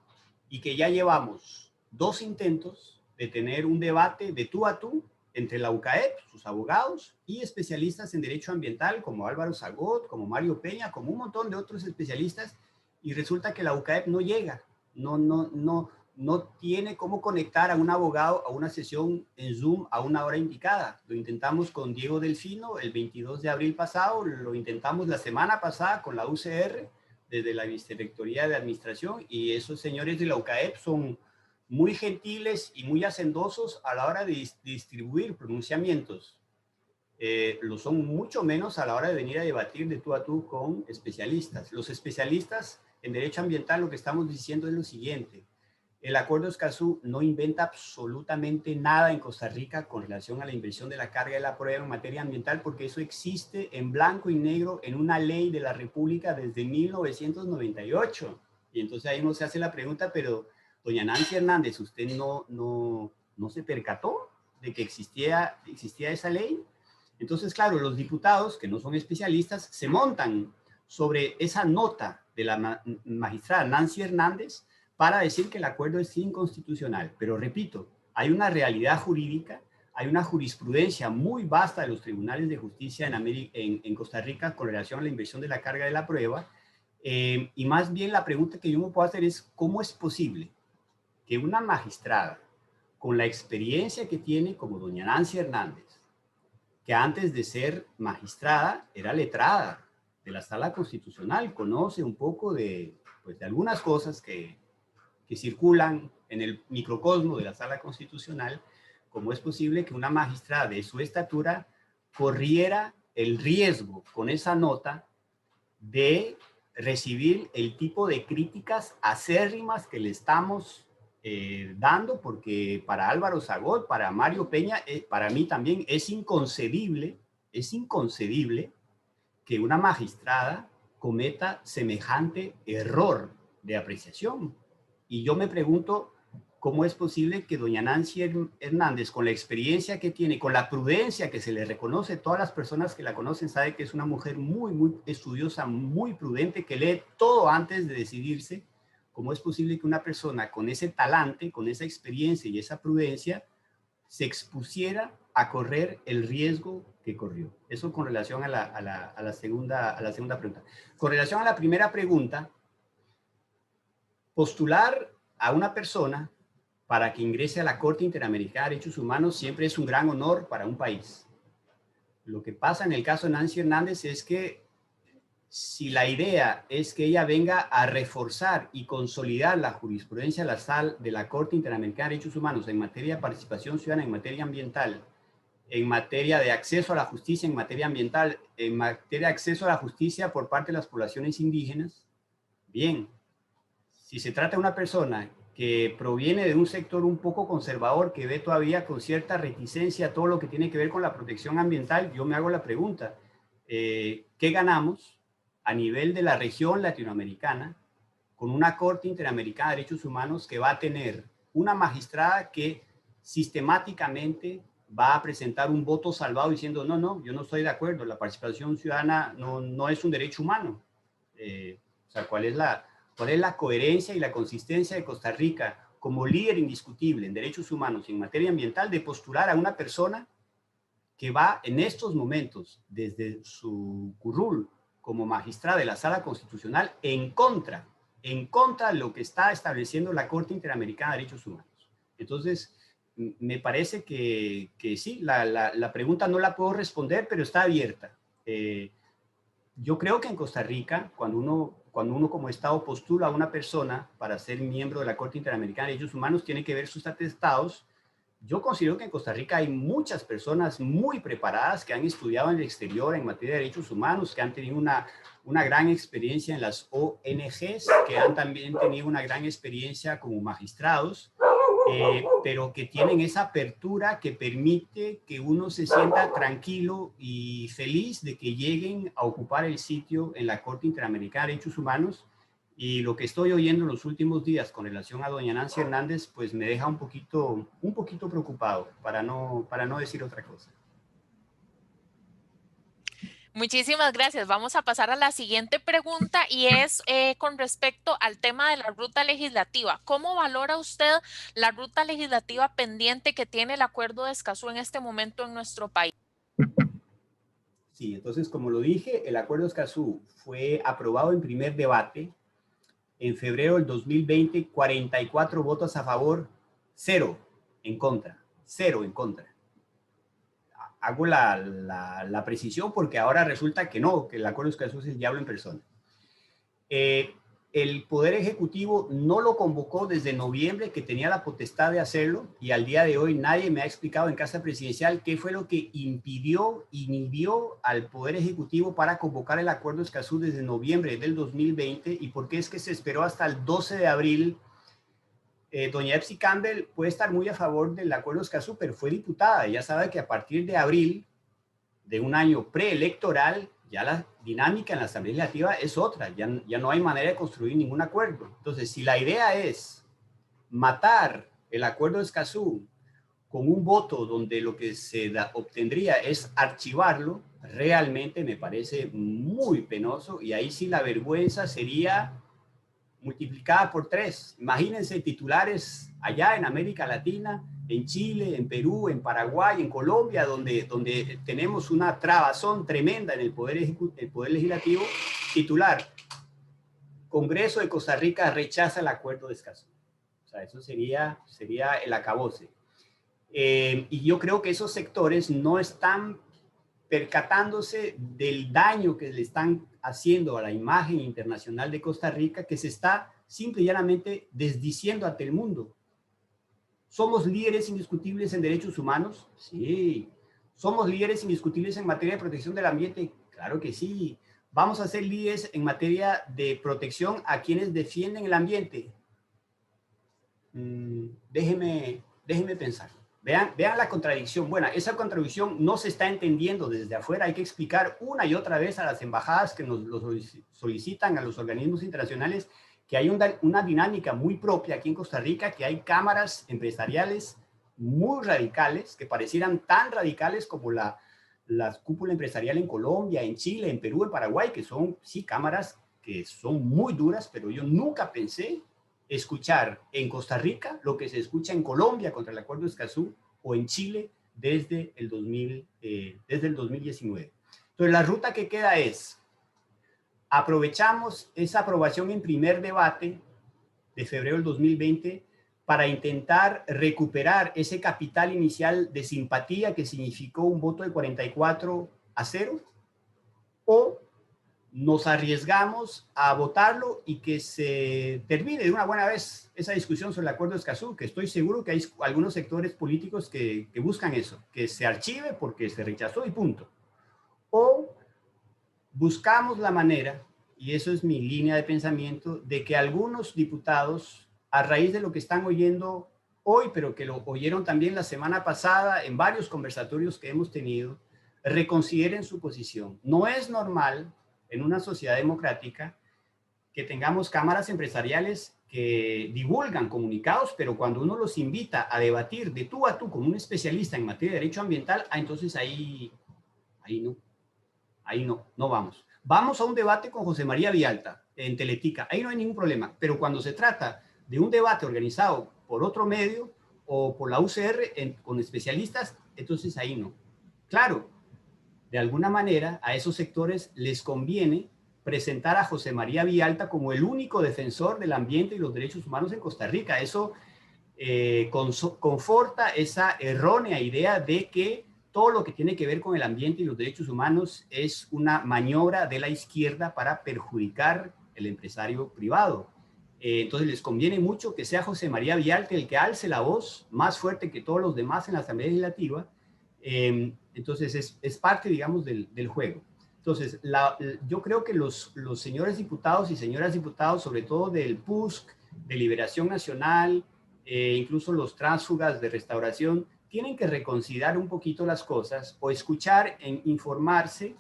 y que ya llevamos 2 intentos de tener un debate de tú a tú entre la UCAEP, sus abogados, y especialistas en derecho ambiental como Álvaro Zagot, como Mario Peña, como un montón de otros especialistas, y resulta que la UCAEP no llega, no tiene cómo conectar a un abogado a una sesión en Zoom a una hora indicada. Lo intentamos con Diego Delfino el 22 de abril pasado, lo intentamos la semana pasada con la UCR, desde la Vicerrectoría de Administración, y esos señores de la UCAEP son muy gentiles y muy hacendosos a la hora de distribuir pronunciamientos. Lo son mucho menos a la hora de venir a debatir de tú a tú con especialistas. Los especialistas en derecho ambiental lo que estamos diciendo es lo siguiente: el Acuerdo de Escazú no inventa absolutamente nada en Costa Rica con relación a la inversión de la carga de la prueba en materia ambiental, porque eso existe en blanco y negro en una ley de la República desde 1998. Y entonces ahí uno se hace la pregunta, pero doña Nancy Hernández, ¿usted no se percató de que existía esa ley? Entonces, claro, los diputados, que no son especialistas, se montan sobre esa nota de la magistrada Nancy Hernández para decir que el acuerdo es inconstitucional. Pero repito, hay una realidad jurídica, hay una jurisprudencia muy vasta de los tribunales de justicia en Costa Rica con relación a la inversión de la carga de la prueba, y más bien la pregunta que yo me puedo hacer es, ¿cómo es posible que una magistrada con la experiencia que tiene como doña Nancy Hernández, que antes de ser magistrada era letrada de la Sala Constitucional, conoce un poco de algunas cosas que circulan en el microcosmo de la Sala Constitucional, cómo es posible que una magistrada de su estatura corriera el riesgo con esa nota de recibir el tipo de críticas acérrimas que le estamos dando? Porque para Álvaro Zagot, para Mario Peña, para mí también es inconcebible que una magistrada cometa semejante error de apreciación. Y yo me pregunto, ¿cómo es posible que doña Nancy Hernández, con la experiencia que tiene, con la prudencia que se le reconoce, todas las personas que la conocen saben que es una mujer muy, muy estudiosa, muy prudente, que lee todo antes de decidirse? ¿Cómo es posible que una persona con ese talante, con esa experiencia y esa prudencia se expusiera a correr el riesgo que corrió? Eso con relación a la segunda pregunta. Con relación a la primera pregunta, postular a una persona para que ingrese a la Corte Interamericana de Derechos Humanos siempre es un gran honor para un país. Lo que pasa en el caso de Nancy Hernández es que si la idea es que ella venga a reforzar y consolidar la jurisprudencia de la Corte Interamericana de Derechos Humanos en materia de participación ciudadana, en materia ambiental, en materia de acceso a la justicia, en materia ambiental, en materia de acceso a la justicia por parte de las poblaciones indígenas, bien. Si se trata de una persona que proviene de un sector un poco conservador, que ve todavía con cierta reticencia todo lo que tiene que ver con la protección ambiental, yo me hago la pregunta, ¿qué ganamos a nivel de la región latinoamericana con una Corte Interamericana de Derechos Humanos que va a tener una magistrada que sistemáticamente va a presentar un voto salvado diciendo, no, no, yo no estoy de acuerdo, la participación ciudadana no es un derecho humano. O sea, ¿cuál es la coherencia y la consistencia de Costa Rica como líder indiscutible en derechos humanos y en materia ambiental de postular a una persona que va en estos momentos, desde su currul como magistrada de la Sala Constitucional, en contra de lo que está estableciendo la Corte Interamericana de Derechos Humanos? Entonces, me parece que sí, la pregunta no la puedo responder, pero está abierta. Yo creo que en Costa Rica, cuando uno como Estado postula a una persona para ser miembro de la Corte Interamericana de Derechos Humanos, tiene que ver sus atestados. Yo considero que en Costa Rica hay muchas personas muy preparadas que han estudiado en el exterior en materia de derechos humanos, que han tenido una gran experiencia en las ONGs, que han también tenido una gran experiencia como magistrados, pero que tienen esa apertura que permite que uno se sienta tranquilo y feliz de que lleguen a ocupar el sitio en la Corte Interamericana de Derechos Humanos. Y lo que estoy oyendo en los últimos días con relación a doña Nancy Hernández, pues me deja un poquito preocupado, para no decir otra cosa. Muchísimas gracias. Vamos a pasar a la siguiente pregunta y es con respecto al tema de la ruta legislativa. ¿Cómo valora usted la ruta legislativa pendiente que tiene el Acuerdo de Escazú en este momento en nuestro país? Sí, entonces, como lo dije, el Acuerdo de Escazú fue aprobado en primer debate en febrero del 2020, 44 votos a favor, 0 en contra, 0 en contra. Hago la precisión porque ahora resulta que no, que el Acuerdo de Escazú es el diablo en persona. El Poder Ejecutivo no lo convocó desde noviembre, que tenía la potestad de hacerlo, y al día de hoy nadie me ha explicado en Casa Presidencial qué fue lo que inhibió al Poder Ejecutivo para convocar el Acuerdo de Escazú desde noviembre del 2020 y por qué es que se esperó hasta el 12 de abril. Doña Epsi Campbell puede estar muy a favor del Acuerdo de Escazú, pero fue diputada. Ella sabe que a partir de abril de un año preelectoral, ya la dinámica en la Asamblea Legislativa es otra, ya no hay manera de construir ningún acuerdo. Entonces, si la idea es matar el Acuerdo de Escazú con un voto donde lo que se obtendría es archivarlo, realmente me parece muy penoso, y ahí sí la vergüenza sería multiplicada por 3. Imagínense titulares allá en América Latina, en Chile, en Perú, en Paraguay, en Colombia, donde tenemos una trabazón tremenda en el poder legislativo, titular: Congreso de Costa Rica rechaza el Acuerdo de Escazú. O sea, eso sería el acabose. Y yo creo que esos sectores no están percatándose del daño que le están haciendo a la imagen internacional de Costa Rica, que se está simple y llanamente desdiciendo ante el mundo. ¿Somos líderes indiscutibles en derechos humanos? Sí. ¿Somos líderes indiscutibles en materia de protección del ambiente? Claro que sí. ¿Vamos a ser líderes en materia de protección a quienes defienden el ambiente? Déjeme pensar. Vean la contradicción. Bueno, esa contradicción no se está entendiendo desde afuera. Hay que explicar una y otra vez a las embajadas que nos lo solicitan, a los organismos internacionales, que hay una dinámica muy propia aquí en Costa Rica, que hay cámaras empresariales muy radicales, que parecieran tan radicales como la cúpula empresarial en Colombia, en Chile, en Perú, en Paraguay, que son, sí, cámaras que son muy duras, pero yo nunca pensé escuchar en Costa Rica lo que se escucha en Colombia contra el Acuerdo de Escazú o en Chile desde el 2019. Entonces, la ruta que queda es: aprovechamos esa aprobación en primer debate de febrero del 2020 para intentar recuperar ese capital inicial de simpatía que significó un voto de 44-0, o nos arriesgamos a votarlo y que se termine de una buena vez esa discusión sobre el Acuerdo de Escazú, que estoy seguro que hay algunos sectores políticos que buscan eso, que se archive porque se rechazó y punto. O buscamos la manera, y eso es mi línea de pensamiento, de que algunos diputados, a raíz de lo que están oyendo hoy, pero que lo oyeron también la semana pasada en varios conversatorios que hemos tenido, reconsideren su posición. No es normal en una sociedad democrática que tengamos cámaras empresariales que divulgan comunicados, pero cuando uno los invita a debatir de tú a tú con un especialista en materia de derecho ambiental, entonces ahí no vamos. Vamos a un debate con José María Vialta en Teletica, ahí no hay ningún problema, pero cuando se trata de un debate organizado por otro medio o por la UCR con especialistas, entonces ahí no. Claro, de alguna manera a esos sectores les conviene presentar a José María Vialta como el único defensor del ambiente y los derechos humanos en Costa Rica. Eso conforta esa errónea idea de que todo lo que tiene que ver con el ambiente y los derechos humanos es una maniobra de la izquierda para perjudicar el empresario privado. Entonces les conviene mucho que sea José María Vialta el que alce la voz más fuerte que todos los demás en la Asamblea Legislativa. Entonces es parte, digamos, del juego. Entonces, yo creo que los señores diputados y señoras diputados, sobre todo del PUSC, de Liberación Nacional, incluso los tránsfugas de Restauración, tienen que reconsiderar un poquito las cosas o escuchar, informarse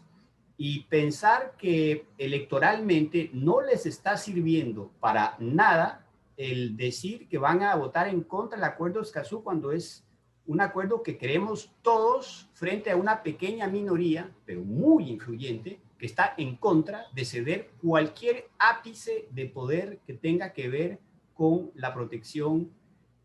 y pensar que electoralmente no les está sirviendo para nada el decir que van a votar en contra del Acuerdo de Escazú cuando es un acuerdo que queremos todos frente a una pequeña minoría, pero muy influyente, que está en contra de ceder cualquier ápice de poder que tenga que ver con la protección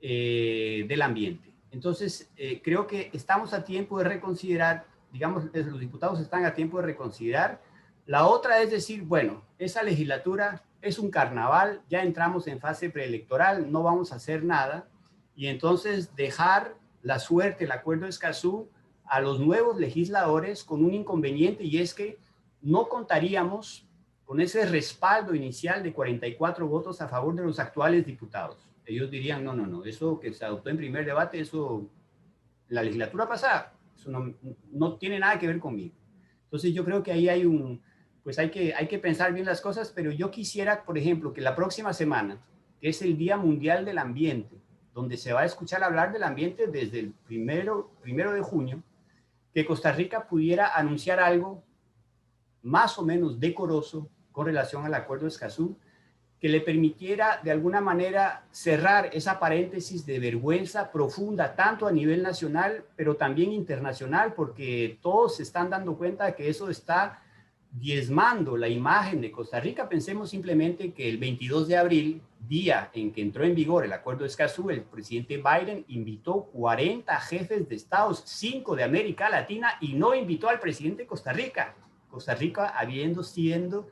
del ambiente. Entonces, creo que estamos a tiempo de reconsiderar, digamos, los diputados están a tiempo de reconsiderar. La otra es decir, bueno, esa legislatura es un carnaval, ya entramos en fase preelectoral, no vamos a hacer nada, y entonces dejar la suerte, el Acuerdo de Escazú, a los nuevos legisladores con un inconveniente, y es que no contaríamos con ese respaldo inicial de 44 votos a favor de los actuales diputados. Ellos dirían, no, eso que se adoptó en primer debate, eso, la legislatura pasada, eso no tiene nada que ver conmigo. Entonces yo creo que ahí hay hay que pensar bien las cosas, pero yo quisiera, por ejemplo, que la próxima semana, que es el Día Mundial del Ambiente, donde se va a escuchar hablar del ambiente desde el primero de junio, que Costa Rica pudiera anunciar algo más o menos decoroso con relación al Acuerdo de Escazú, que le permitiera de alguna manera cerrar esa paréntesis de vergüenza profunda, tanto a nivel nacional, pero también internacional, porque todos se están dando cuenta de que eso está diezmando la imagen de Costa Rica. Pensemos simplemente que el 22 de abril, día en que entró en vigor el Acuerdo de Escazú, el presidente Biden invitó 40 jefes de estados, 5 de América Latina, y no invitó al presidente de Costa Rica. Costa Rica habiendo sido,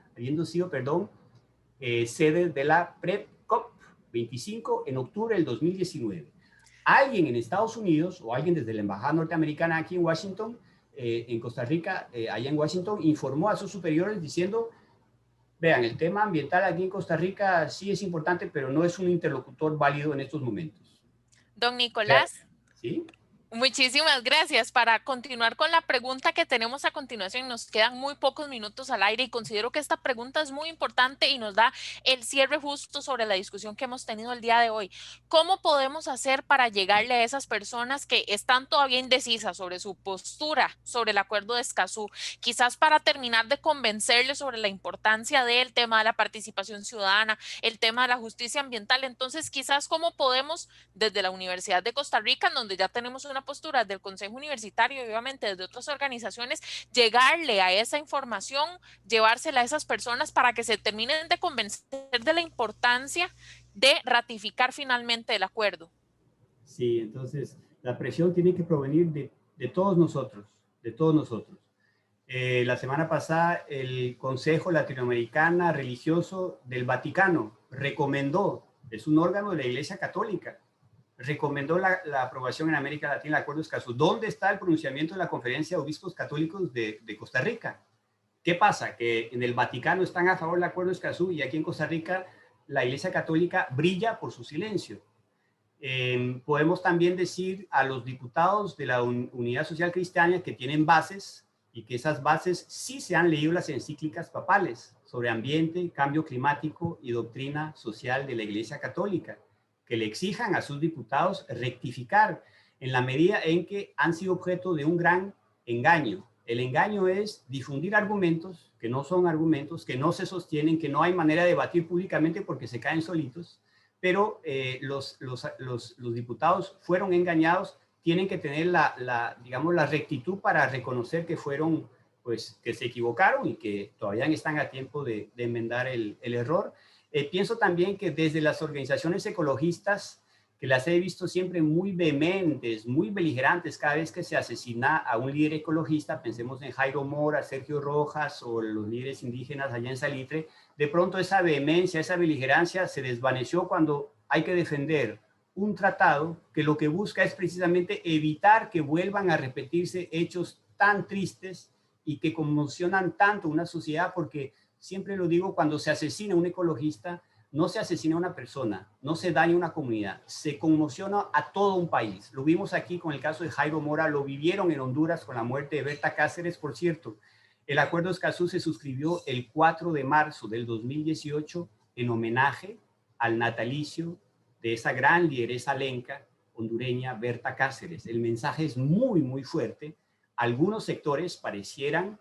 sede de la PrEP-COP 25 en octubre del 2019. Alguien en Estados Unidos o alguien desde la Embajada Norteamericana aquí en Washington, en Costa Rica, allá en Washington, informó a sus superiores diciendo, vean, el tema ambiental aquí en Costa Rica sí es importante, pero no es un interlocutor válido en estos momentos. Don Nicolás. ¿Sí? Muchísimas gracias. Para continuar con la pregunta que tenemos a continuación, nos quedan muy pocos minutos al aire y considero que esta pregunta es muy importante y nos da el cierre justo sobre la discusión que hemos tenido el día de hoy. ¿Cómo podemos hacer para llegarle a esas personas que están todavía indecisas sobre su postura sobre el Acuerdo de Escazú? Quizás para terminar de convencerles sobre la importancia del tema de la participación ciudadana, el tema de la justicia ambiental. Entonces, quizás cómo podemos desde la Universidad de Costa Rica, donde ya tenemos una postura del Consejo Universitario y obviamente desde otras organizaciones, llegarle a esa información, llevársela a esas personas para que se terminen de convencer de la importancia de ratificar finalmente el acuerdo. Sí, entonces la presión tiene que provenir de todos nosotros, de todos nosotros. La semana pasada el Consejo Latinoamericano Religioso del Vaticano recomendó, es un órgano de la Iglesia Católica, recomendó la aprobación en América Latina del Acuerdo de Escazú. ¿Dónde está el pronunciamiento de la Conferencia de Obispos Católicos de Costa Rica? ¿Qué pasa? Que en el Vaticano están a favor del Acuerdo de Escazú y aquí en Costa Rica la Iglesia Católica brilla por su silencio. Podemos también decir a los diputados de la Unidad Social Cristiana que tienen bases y que esas bases sí se han leído las encíclicas papales sobre ambiente, cambio climático y doctrina social de la Iglesia Católica, que le exijan a sus diputados rectificar en la medida en que han sido objeto de un gran engaño. El engaño es difundir argumentos que no son argumentos, que no se sostienen, que no hay manera de debatir públicamente porque se caen solitos, pero los diputados fueron engañados, tienen que tener digamos, la rectitud para reconocer que fueron, pues, que se equivocaron y que todavía están a tiempo de enmendar el error. Pienso también que desde las organizaciones ecologistas, que las he visto siempre muy vehementes, muy beligerantes cada vez que se asesina a un líder ecologista, pensemos en Jairo Mora, Sergio Rojas o los líderes indígenas allá en Salitre, de pronto esa vehemencia, esa beligerancia se desvaneció cuando hay que defender un tratado que lo que busca es precisamente evitar que vuelvan a repetirse hechos tan tristes y que conmocionan tanto una sociedad, porque siempre lo digo, cuando se asesina a un ecologista, no se asesina a una persona, no se daña a una comunidad, se conmociona a todo un país. Lo vimos aquí con el caso de Jairo Mora, lo vivieron en Honduras con la muerte de Berta Cáceres. Por cierto, el Acuerdo de Escazú se suscribió el 4 de marzo del 2018 en homenaje al natalicio de esa gran lideresa lenca hondureña, Berta Cáceres. El mensaje es muy, muy fuerte. Algunos sectores parecieran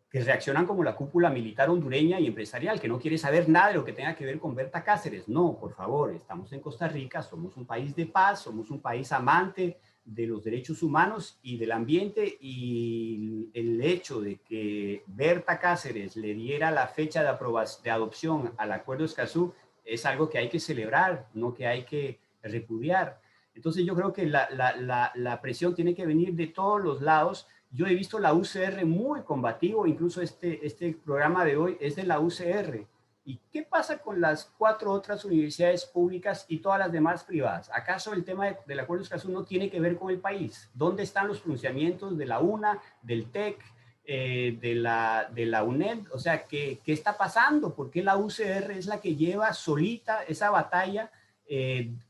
que reaccionan como la cúpula militar hondureña y empresarial, que no quiere saber nada de lo que tenga que ver con Berta Cáceres. No, por favor, estamos en Costa Rica, somos un país de paz, somos un país amante de los derechos humanos y del ambiente, y el hecho de que Berta Cáceres le diera la fecha de adopción al Acuerdo de Escazú es algo que hay que celebrar, no que hay que repudiar. Entonces yo creo que la presión tiene que venir de todos los lados. Yo he visto la UCR muy combativo, incluso este programa de hoy es de la UCR. ¿Y qué pasa con las 4 otras universidades públicas y todas las demás privadas? ¿Acaso el tema del Acuerdo de Escazú no tiene que ver con el país? ¿Dónde están los pronunciamientos de la UNA, del TEC, de la UNED? O sea, ¿qué está pasando? ¿Por qué la UCR es la que lleva solita esa batalla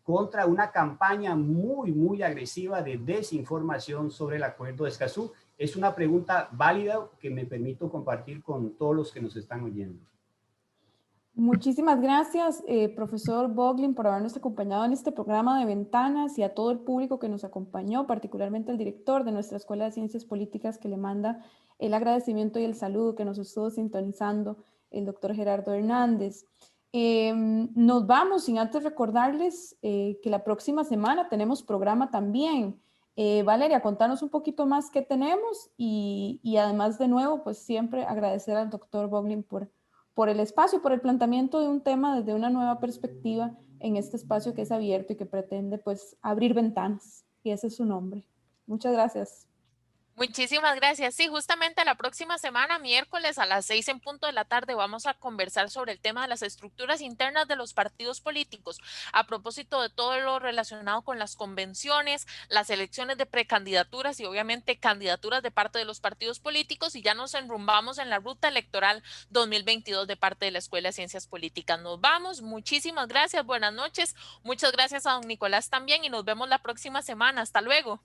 contra una campaña muy, muy agresiva de desinformación sobre el Acuerdo de Escazú? Es una pregunta válida que me permito compartir con todos los que nos están oyendo. Muchísimas gracias, profesor Boglin, por habernos acompañado en este programa de Ventanas, y a todo el público que nos acompañó, particularmente el director de nuestra Escuela de Ciencias Políticas, que le manda el agradecimiento y el saludo, que nos estuvo sintonizando el doctor Gerardo Hernández. Nos vamos sin antes recordarles que la próxima semana tenemos programa también. Valeria, contanos un poquito más qué tenemos, y además, de nuevo, pues siempre agradecer al doctor Boglin por el espacio, por el planteamiento de un tema desde una nueva perspectiva en este espacio que es abierto y que pretende, pues, abrir ventanas, y ese es su nombre. Muchas gracias. Muchísimas gracias. Sí, justamente la próxima semana, miércoles a las 6 en punto de la tarde, vamos a conversar sobre el tema de las estructuras internas de los partidos políticos, a propósito de todo lo relacionado con las convenciones, las elecciones de precandidaturas y obviamente candidaturas de parte de los partidos políticos, y ya nos enrumbamos en la ruta electoral 2022 de parte de la Escuela de Ciencias Políticas. Nos vamos. Muchísimas gracias. Buenas noches. Muchas gracias a don Nicolás también, y nos vemos la próxima semana. Hasta luego.